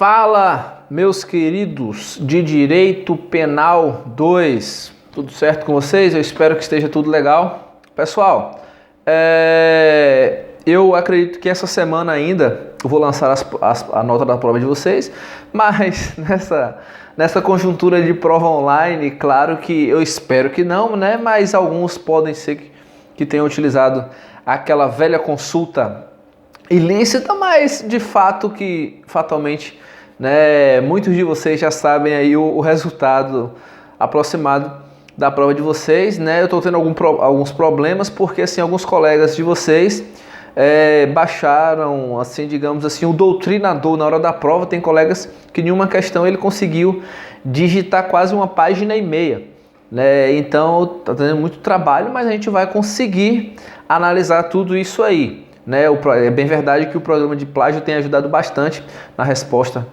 Fala, meus queridos de Direito Penal 2, tudo certo com vocês? Eu espero que esteja tudo legal. Pessoal, eu acredito que essa semana ainda eu vou lançar a nota da prova de vocês, mas nessa conjuntura de prova online, claro que eu espero que não, né? Mas alguns podem ser que tenham utilizado aquela velha consulta ilícita, mas de fato que fatalmente, né, muitos de vocês já sabem aí o resultado aproximado da prova de vocês, né? Eu estou tendo alguns problemas porque assim alguns colegas de vocês baixaram, assim, digamos assim, o doutrinador na hora da prova. Tem colegas que em uma questão ele conseguiu digitar quase uma página e meia, né? Então está tendo muito trabalho, mas a gente vai conseguir analisar tudo isso aí, né? É bem verdade que o programa de plágio tem ajudado bastante na resposta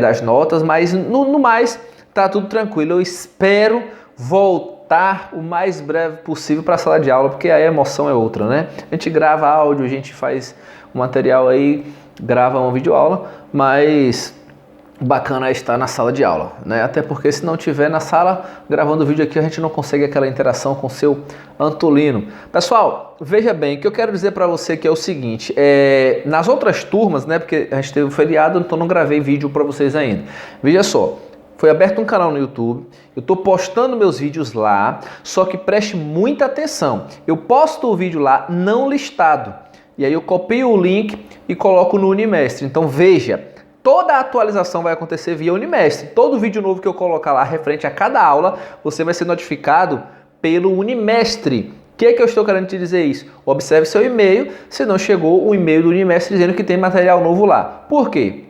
das notas, mas no mais tá tudo tranquilo. Eu espero voltar o mais breve possível para a sala de aula, porque a emoção é outra, né? A gente grava áudio, a gente faz um material aí, grava uma videoaula, mas bacana é estar na sala de aula, né? Até porque se não tiver na sala gravando vídeo aqui, a gente não consegue aquela interação com o seu Antolino. Pessoal, veja bem, o que eu quero dizer para você que é o seguinte, nas outras turmas, né? Porque a gente teve um feriado, então não gravei vídeo para vocês ainda. Veja só, foi aberto um canal no YouTube, eu estou postando meus vídeos lá, só que preste muita atenção. Eu posto o vídeo lá não listado, e aí eu copio o link e coloco no Unimestre. Então veja, toda a atualização vai acontecer via Unimestre. Todo vídeo novo que eu colocar lá referente a cada aula, você vai ser notificado pelo Unimestre. O que é que eu estou querendo te dizer isso? Observe seu e-mail, se não chegou um e-mail do Unimestre dizendo que tem material novo lá. Por quê?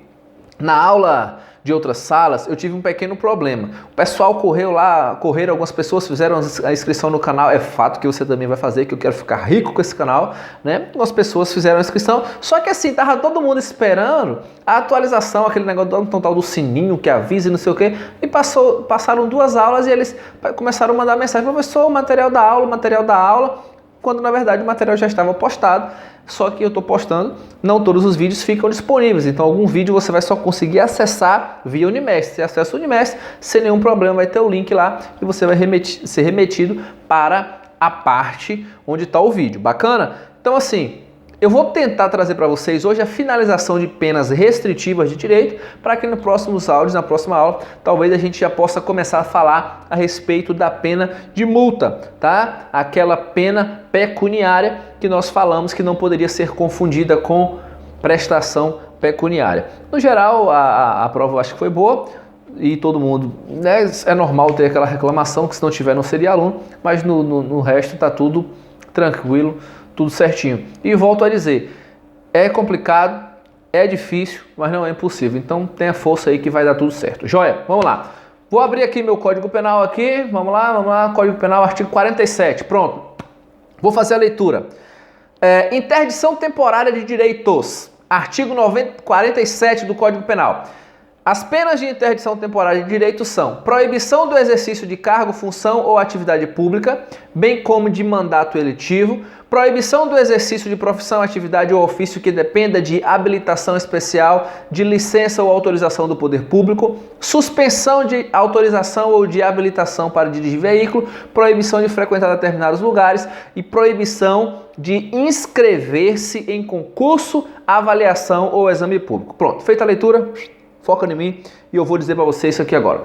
Na aula de outras salas, eu tive um pequeno problema. O pessoal correram, algumas pessoas fizeram a inscrição no canal. É fato que você também vai fazer, que eu quero ficar rico com esse canal, né? Algumas pessoas fizeram a inscrição, só que assim, tava todo mundo esperando a atualização, aquele negócio do tal do sininho que avisa e não sei o quê, e passaram 2 aulas e eles começaram a mandar mensagem: professor, material da aula, quando na verdade o material já estava postado. Só que eu estou postando, não todos os vídeos ficam disponíveis, então algum vídeo você vai só conseguir acessar via Unimestre. Você acessa o Unimestre, sem nenhum problema, vai ter o link lá e você vai ser remetido para a parte onde está o vídeo. Bacana? Então assim, eu vou tentar trazer para vocês hoje a finalização de penas restritivas de direito, para que nos próximos áudios, na próxima aula, talvez a gente já possa começar a falar a respeito da pena de multa, tá? Aquela pena pecuniária que nós falamos que não poderia ser confundida com prestação pecuniária. No geral, a prova eu acho que foi boa e todo mundo, né? É normal ter aquela reclamação que se não tiver não seria aluno, mas no resto tá tudo tranquilo, tudo certinho. E volto a dizer, é complicado, é difícil, mas não é impossível. Então tenha força aí que vai dar tudo certo. Joia? Vamos lá. Vou abrir aqui meu Código Penal aqui. Vamos lá. Código Penal, artigo 47. Pronto. Vou fazer a leitura. Interdição temporária de direitos. Artigo 47 do Código Penal. As penas de interdição temporária de direitos são proibição do exercício de cargo, função ou atividade pública, bem como de mandato eletivo, proibição do exercício de profissão, atividade ou ofício que dependa de habilitação especial, de licença ou autorização do poder público, suspensão de autorização ou de habilitação para dirigir veículo, proibição de frequentar determinados lugares e proibição de inscrever-se em concurso, avaliação ou exame público. Pronto, feita a leitura. Foca em mim e eu vou dizer para você isso aqui agora.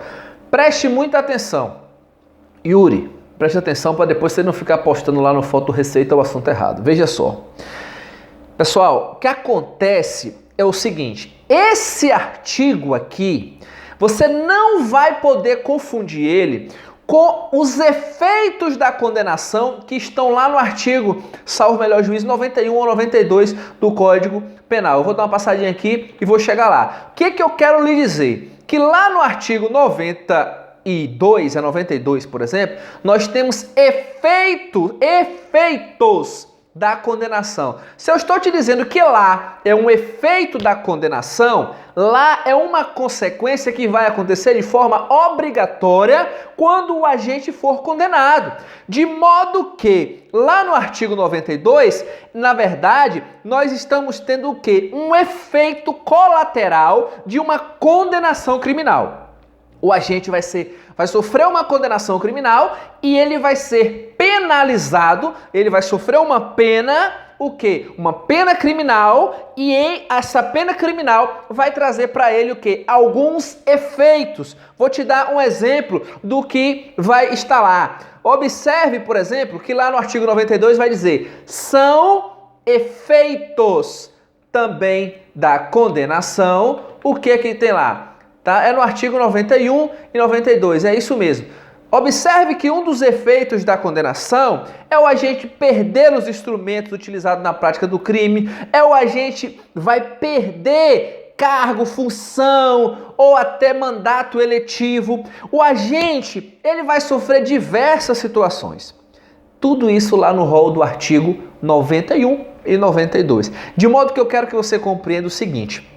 Preste muita atenção. Yuri, preste atenção para depois você não ficar postando lá no Foto Receita o assunto errado. Veja só. Pessoal, o que acontece é o seguinte. Esse artigo aqui, você não vai poder confundir ele com os efeitos da condenação que estão lá no artigo, salvo melhor juízo, 91 ou 92 do Código Penal. Eu vou dar uma passadinha aqui e vou chegar lá. O que eu quero lhe dizer? Que lá no artigo 92, por exemplo, nós temos efeitos da condenação. Se eu estou te dizendo que lá é um efeito da condenação, lá é uma consequência que vai acontecer de forma obrigatória quando o agente for condenado. De modo que, lá no artigo 92, na verdade, nós estamos tendo o quê? Um efeito colateral de uma condenação criminal. O agente vai sofrer uma condenação criminal e ele vai ser penalizado, ele vai sofrer uma pena, o quê? Uma pena criminal, e essa pena criminal vai trazer para ele o quê? Alguns efeitos. Vou te dar um exemplo do que vai estar lá. Observe, por exemplo, que lá no artigo 92 vai dizer: são efeitos também da condenação. O que tem lá? Tá? É no artigo 91 e 92, é isso mesmo. Observe que um dos efeitos da condenação é o agente perder os instrumentos utilizados na prática do crime, é o agente vai perder cargo, função ou até mandato eletivo. O agente, ele vai sofrer diversas situações. Tudo isso lá no rol do artigo 91 e 92. De modo que eu quero que você compreenda o seguinte: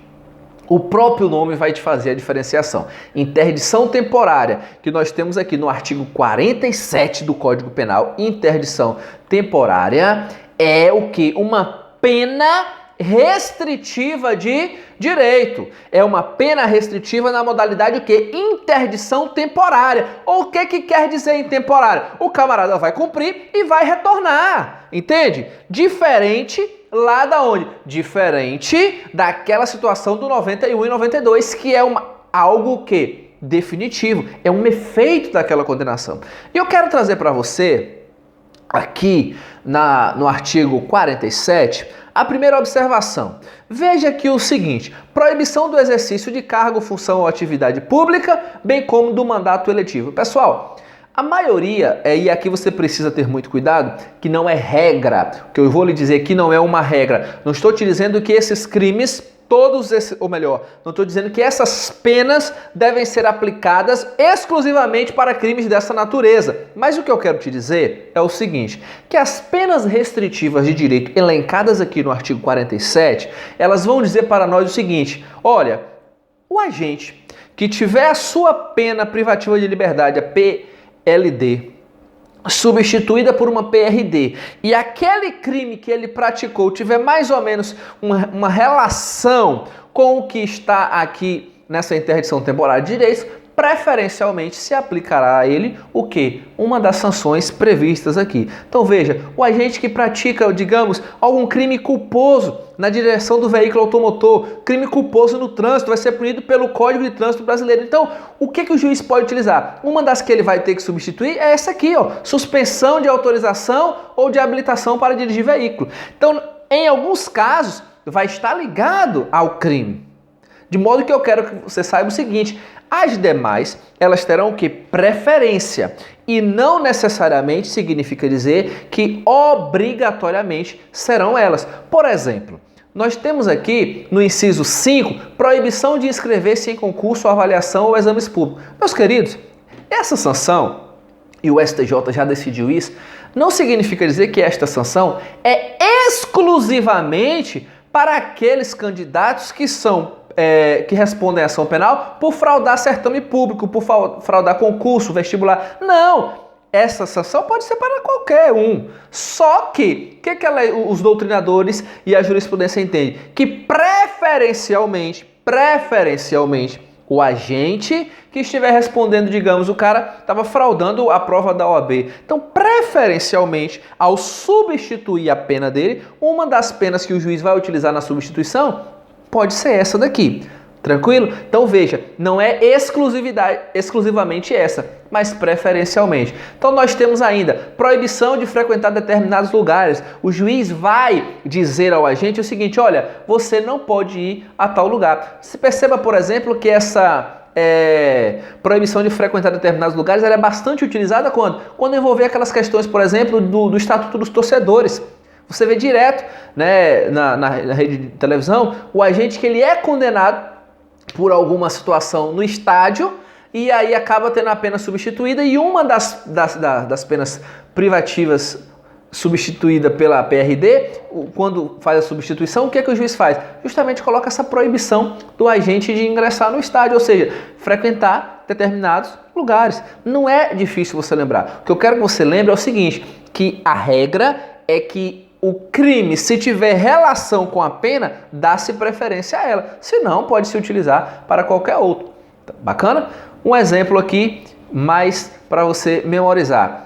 o próprio nome vai te fazer a diferenciação. Interdição temporária, que nós temos aqui no artigo 47 do Código Penal, interdição temporária é o que? Uma pena restritiva de direito. É uma pena restritiva na modalidade o quê? Interdição temporária. O que quer dizer intemporária? O camarada vai cumprir e vai retornar. Entende? Diferente lá da onde? Diferente daquela situação do 91 e 92, que é algo que definitivo, é um efeito daquela condenação. E eu quero trazer para você, aqui no artigo 47, a primeira observação. Veja aqui o seguinte: proibição do exercício de cargo, função ou atividade pública, bem como do mandato eletivo. Pessoal, a maioria, e aqui você precisa ter muito cuidado, que não é regra, que eu vou lhe dizer que não é uma regra. Não estou te dizendo que esses crimes, ou melhor, não estou dizendo que essas penas devem ser aplicadas exclusivamente para crimes dessa natureza. Mas o que eu quero te dizer é o seguinte, que as penas restritivas de direito elencadas aqui no artigo 47, elas vão dizer para nós o seguinte: olha, o agente que tiver a sua pena privativa de liberdade, a PLD, substituída por uma PRD, e aquele crime que ele praticou tiver mais ou menos uma relação com o que está aqui nessa interdição temporária de direitos, preferencialmente se aplicará a ele o quê? Uma das sanções previstas aqui. Então veja, o agente que pratica, digamos, algum crime culposo na direção do veículo automotor, crime culposo no trânsito, vai ser punido pelo Código de Trânsito Brasileiro. Então, o que o juiz pode utilizar? Uma das que ele vai ter que substituir é essa aqui, ó, suspensão de autorização ou de habilitação para dirigir veículo. Então, em alguns casos, vai estar ligado ao crime. De modo que eu quero que você saiba o seguinte: as demais, elas terão o que? Preferência. E não necessariamente significa dizer que obrigatoriamente serão elas. Por exemplo, nós temos aqui no inciso 5, proibição de inscrever-se em concurso, avaliação ou exames públicos. Meus queridos, essa sanção, e o STJ já decidiu isso, não significa dizer que esta sanção é exclusivamente para aqueles candidatos que respondem à ação penal por fraudar certame público, por fraudar concurso, vestibular. Não! Essa sanção pode ser para qualquer um. Só que, os doutrinadores e a jurisprudência entendem? Que preferencialmente, o agente que estiver respondendo, digamos, o cara estava fraudando a prova da OAB. Então, preferencialmente, ao substituir a pena dele, uma das penas que o juiz vai utilizar na substituição pode ser essa daqui. Tranquilo? Então veja, não é exclusivamente essa, mas preferencialmente. Então nós temos ainda proibição de frequentar determinados lugares. O juiz vai dizer ao agente o seguinte: olha, você não pode ir a tal lugar. Se perceba, por exemplo, que essa proibição de frequentar determinados lugares ela é bastante utilizada quando envolver aquelas questões, por exemplo, do Estatuto dos Torcedores. Você vê direto, né, na rede de televisão, o agente que ele é condenado por alguma situação no estádio e aí acaba tendo a pena substituída, e uma das penas privativas substituída pela PRD, quando faz a substituição, o que é que o juiz faz? Justamente coloca essa proibição do agente de ingressar no estádio, ou seja, frequentar determinados lugares. Não é difícil você lembrar. O que eu quero que você lembre é o seguinte, que a regra é que o crime, se tiver relação com a pena, dá-se preferência a ela. Se não, pode se utilizar para qualquer outro. Bacana? Um exemplo aqui, mais para você memorizar.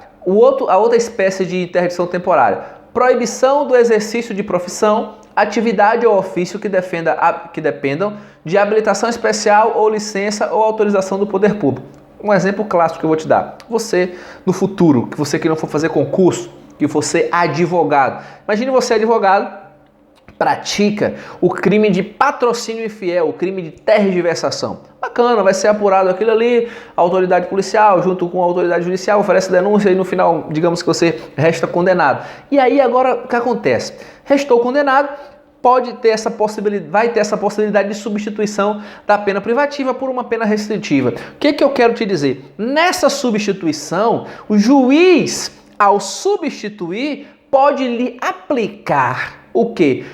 A outra espécie de interdição temporária. Proibição do exercício de profissão, atividade ou ofício que dependam de habilitação especial ou licença ou autorização do poder público. Um exemplo clássico que eu vou te dar. Você, no futuro, que você que não for fazer concurso, que for ser advogado. Imagine você advogado, pratica o crime de patrocínio infiel, o crime de tergiversação. Bacana, vai ser apurado aquilo ali, a autoridade policial junto com a autoridade judicial oferece denúncia e no final, digamos que você resta condenado. E aí agora o que acontece? Restou condenado, vai ter essa possibilidade de substituição da pena privativa por uma pena restritiva. O que eu quero te dizer? Nessa substituição, o juiz, ao substituir, pode lhe aplicar o quê?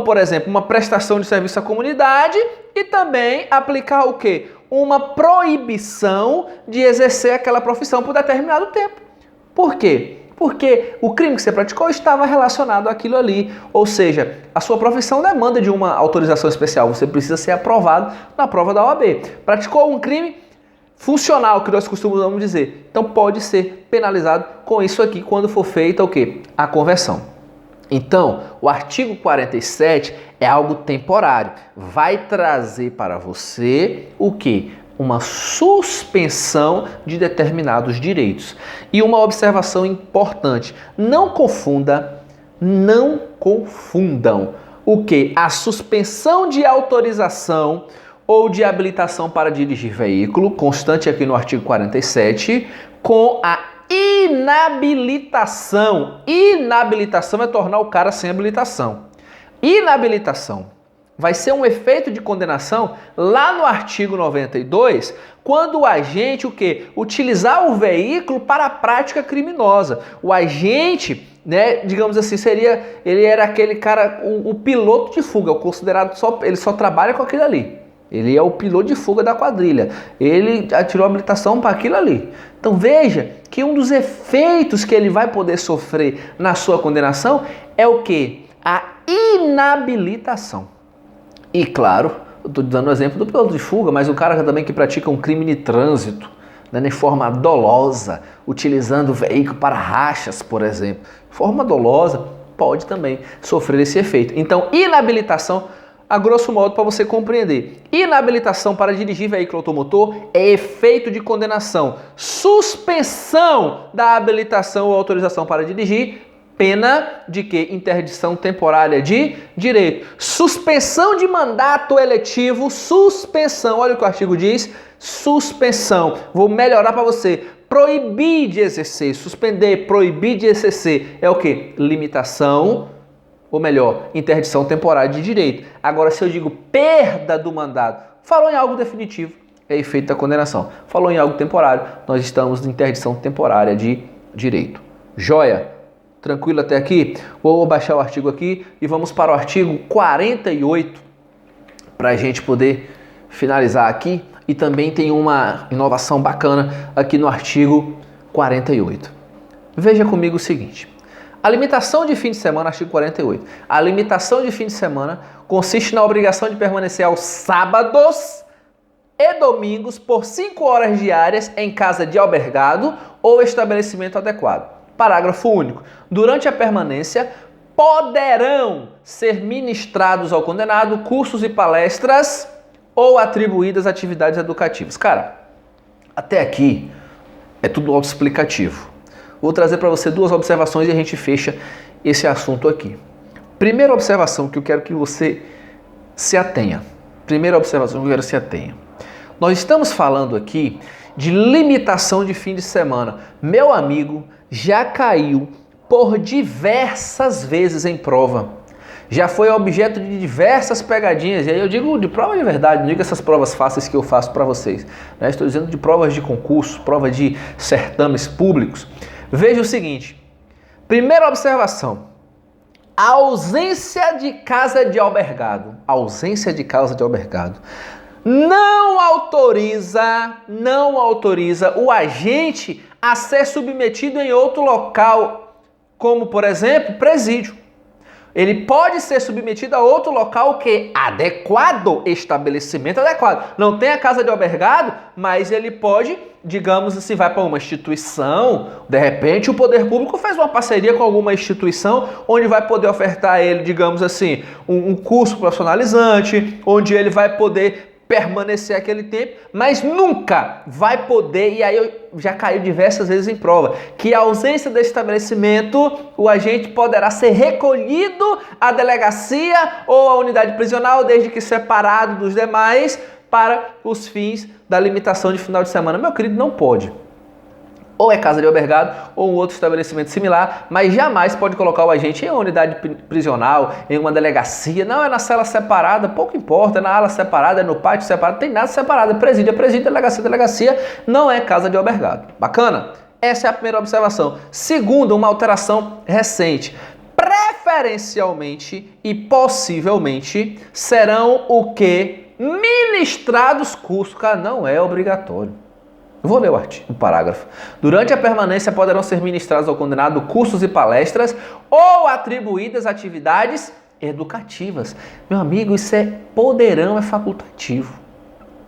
Por exemplo, uma prestação de serviço à comunidade e também aplicar o quê? Uma proibição de exercer aquela profissão por determinado tempo. Por quê? Porque o crime que você praticou estava relacionado àquilo ali. Ou seja, a sua profissão demanda de uma autorização especial. Você precisa ser aprovado na prova da OAB. Praticou um crime funcional, que nós costumamos dizer. Então pode ser penalizado com isso aqui quando for feita o quê? A conversão. Então, o artigo 47 é algo temporário. Vai trazer para você o quê? Uma suspensão de determinados direitos. E uma observação importante, não confundam o quê? A suspensão de autorização ou de habilitação para dirigir veículo, constante aqui no artigo 47, com a inabilitação. Inabilitação é tornar o cara sem habilitação. Inabilitação vai ser um efeito de condenação lá no artigo 92, quando o agente utilizar o veículo para a prática criminosa. O agente, digamos assim, ele era aquele cara, o piloto de fuga, considerado ele só trabalha com aquilo ali. Ele é o piloto de fuga da quadrilha. Ele tirou a habilitação para aquilo ali. Então veja que um dos efeitos que ele vai poder sofrer na sua condenação é o quê? A inabilitação. E claro, eu estou dando o exemplo do piloto de fuga, mas o cara também que pratica um crime de trânsito, de forma dolosa, utilizando o veículo para rachas, por exemplo. De forma dolosa, pode também sofrer esse efeito. Então, inabilitação, a grosso modo, para você compreender. Inabilitação para dirigir veículo automotor é efeito de condenação. Suspensão da habilitação ou autorização para dirigir, pena de quê? Interdição temporária de direito. Suspensão de mandato eletivo, suspensão. Olha o que o artigo diz, suspensão. Vou melhorar para você. Proibir de exercer, suspender, proibir de exercer é o quê? Limitação, ou melhor, interdição temporária de direito. Agora, se eu digo perda do mandato, falou em algo definitivo, é efeito da condenação. Falou em algo temporário, nós estamos em interdição temporária de direito. Joia? Tranquilo até aqui? Vou baixar o artigo aqui e vamos para o artigo 48 para a gente poder finalizar aqui. E também tem uma inovação bacana aqui no artigo 48. Veja comigo o seguinte. A limitação de fim de semana, artigo 48. A limitação de fim de semana consiste na obrigação de permanecer aos sábados e domingos por 5 horas diárias em casa de albergado ou estabelecimento adequado. Parágrafo único. Durante a permanência, poderão ser ministrados ao condenado cursos e palestras ou atribuídas atividades educativas. Cara, até aqui é tudo autoexplicativo. Vou trazer para você 2 observações e a gente fecha esse assunto aqui. Primeira observação que eu quero que você se atenha. Nós estamos falando aqui de limitação de fim de semana. Meu amigo, já caiu por diversas vezes em prova. Já foi objeto de diversas pegadinhas. E aí eu digo de prova de verdade, não digo essas provas fáceis que eu faço para vocês. Estou dizendo de provas de concurso, prova de certames públicos. Veja o seguinte, Primeira observação. A ausência de casa de albergado. Ausência de casa de albergado. Não autoriza o agente a ser submetido em outro local, como, por exemplo, presídio. Ele pode ser submetido a outro local que adequado, estabelecimento adequado. Não tem a casa de albergado, mas ele pode, digamos assim, vai para uma instituição, de repente o poder público faz uma parceria com alguma instituição, onde vai poder ofertar a ele, digamos assim, um curso profissionalizante, onde ele vai poder permanecer aquele tempo, mas nunca vai poder, e aí eu já caiu diversas vezes em prova, que a ausência desse estabelecimento, o agente poderá ser recolhido à delegacia ou à unidade prisional, desde que separado dos demais, para os fins da limitação de final de semana. Meu querido, não pode. Ou é casa de albergado ou um outro estabelecimento similar, mas jamais pode colocar o agente em uma unidade prisional, em uma delegacia. Não, é na cela separada, pouco importa, é na ala separada, é no pátio separado, não tem nada separado, é presídio, delegacia, não é casa de albergado. Bacana? Essa é a primeira observação. Segunda, uma alteração recente. Preferencialmente e possivelmente serão o que? Ministrados cursos. Cara, não é obrigatório. Vou ler o parágrafo. Durante a permanência poderão ser ministrados ao condenado cursos e palestras ou atribuídas atividades educativas. Meu amigo, isso é poderão, é facultativo.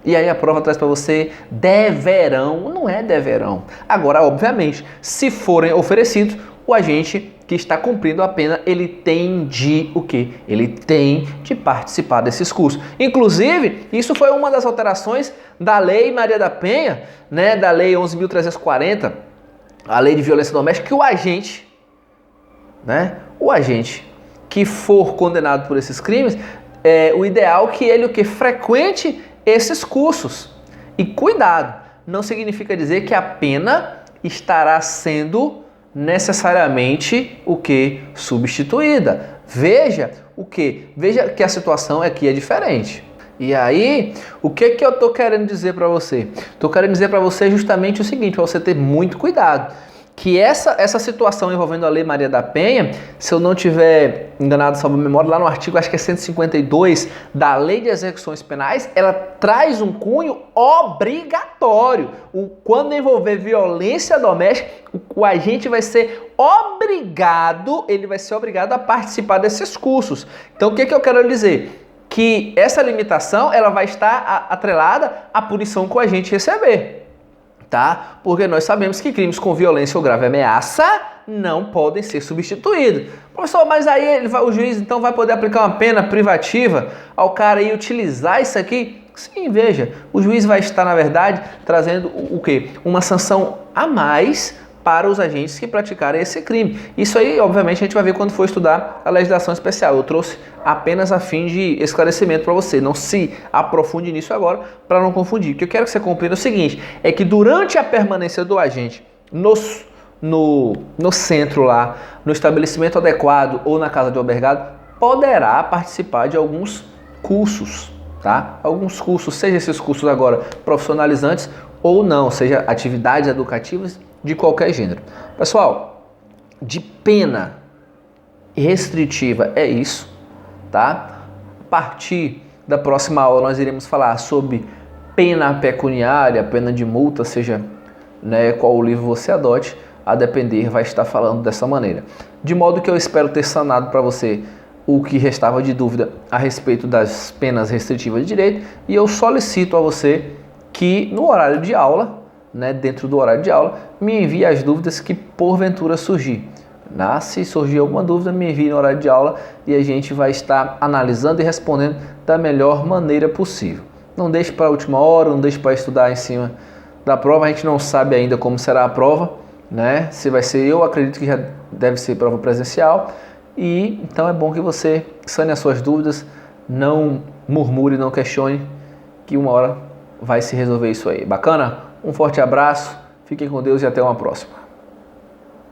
E aí a prova traz para você deverão, não é deverão. Agora, obviamente, se forem oferecidos, o agente que está cumprindo a pena, ele tem de o quê? Ele tem de participar desses cursos. Inclusive, isso foi uma das alterações da Lei Maria da Penha, né, da Lei 11.340, a Lei de Violência Doméstica, que o agente que for condenado por esses crimes, o ideal é que ele frequente esses cursos. E cuidado, não significa dizer que a pena estará sendo necessariamente o que? Substituída. Veja que a situação aqui é diferente. E aí, o que eu estou querendo dizer para você? Estou querendo dizer para você justamente o seguinte, para você ter muito cuidado, que essa situação envolvendo a Lei Maria da Penha, se eu não tiver enganado, salvo memória, lá no artigo, acho que é 152 da Lei de Execuções Penais, ela traz um cunho obrigatório. Quando envolver violência doméstica, o agente vai ser obrigado, a participar desses cursos. Então, o que eu quero dizer? Que essa limitação, ela vai estar atrelada à punição que o agente receber. Tá? Porque nós sabemos que crimes com violência ou grave ameaça não podem ser substituídos. Professor, mas aí o juiz então vai poder aplicar uma pena privativa ao cara e utilizar isso aqui? Sim, veja, o juiz vai estar, na verdade, trazendo o quê? Uma sanção a mais para os agentes que praticarem esse crime. Isso aí, obviamente, a gente vai ver quando for estudar a legislação especial. Eu trouxe apenas a fim de esclarecimento para você. Não se aprofunde nisso agora para não confundir. O que eu quero que você compreenda é o seguinte, é que durante a permanência do agente no centro lá, no estabelecimento adequado ou na casa de albergado, poderá participar de alguns cursos, tá? Alguns cursos, seja esses cursos agora profissionalizantes ou não, seja atividades educativas de qualquer gênero. Pessoal, de pena restritiva é isso, tá? A partir da próxima aula nós iremos falar sobre pena pecuniária, pena de multa, seja qual o livro você adote, a depender vai estar falando dessa maneira. De modo que eu espero ter sanado para você o que restava de dúvida a respeito das penas restritivas de direito, e eu solicito a você que no horário de aula, dentro do horário de aula, me envie as dúvidas que porventura surgir. Se surgir alguma dúvida, me envie no horário de aula e a gente vai estar analisando e respondendo da melhor maneira possível. Não deixe para a última hora, não deixe para estudar em cima da prova, a gente não sabe ainda como será a prova, se vai ser, eu acredito que já deve ser prova presencial, e então é bom que você sane as suas dúvidas, não murmure, não questione, que uma hora vai se resolver isso aí. Bacana? Um forte abraço, fiquem com Deus e até uma próxima.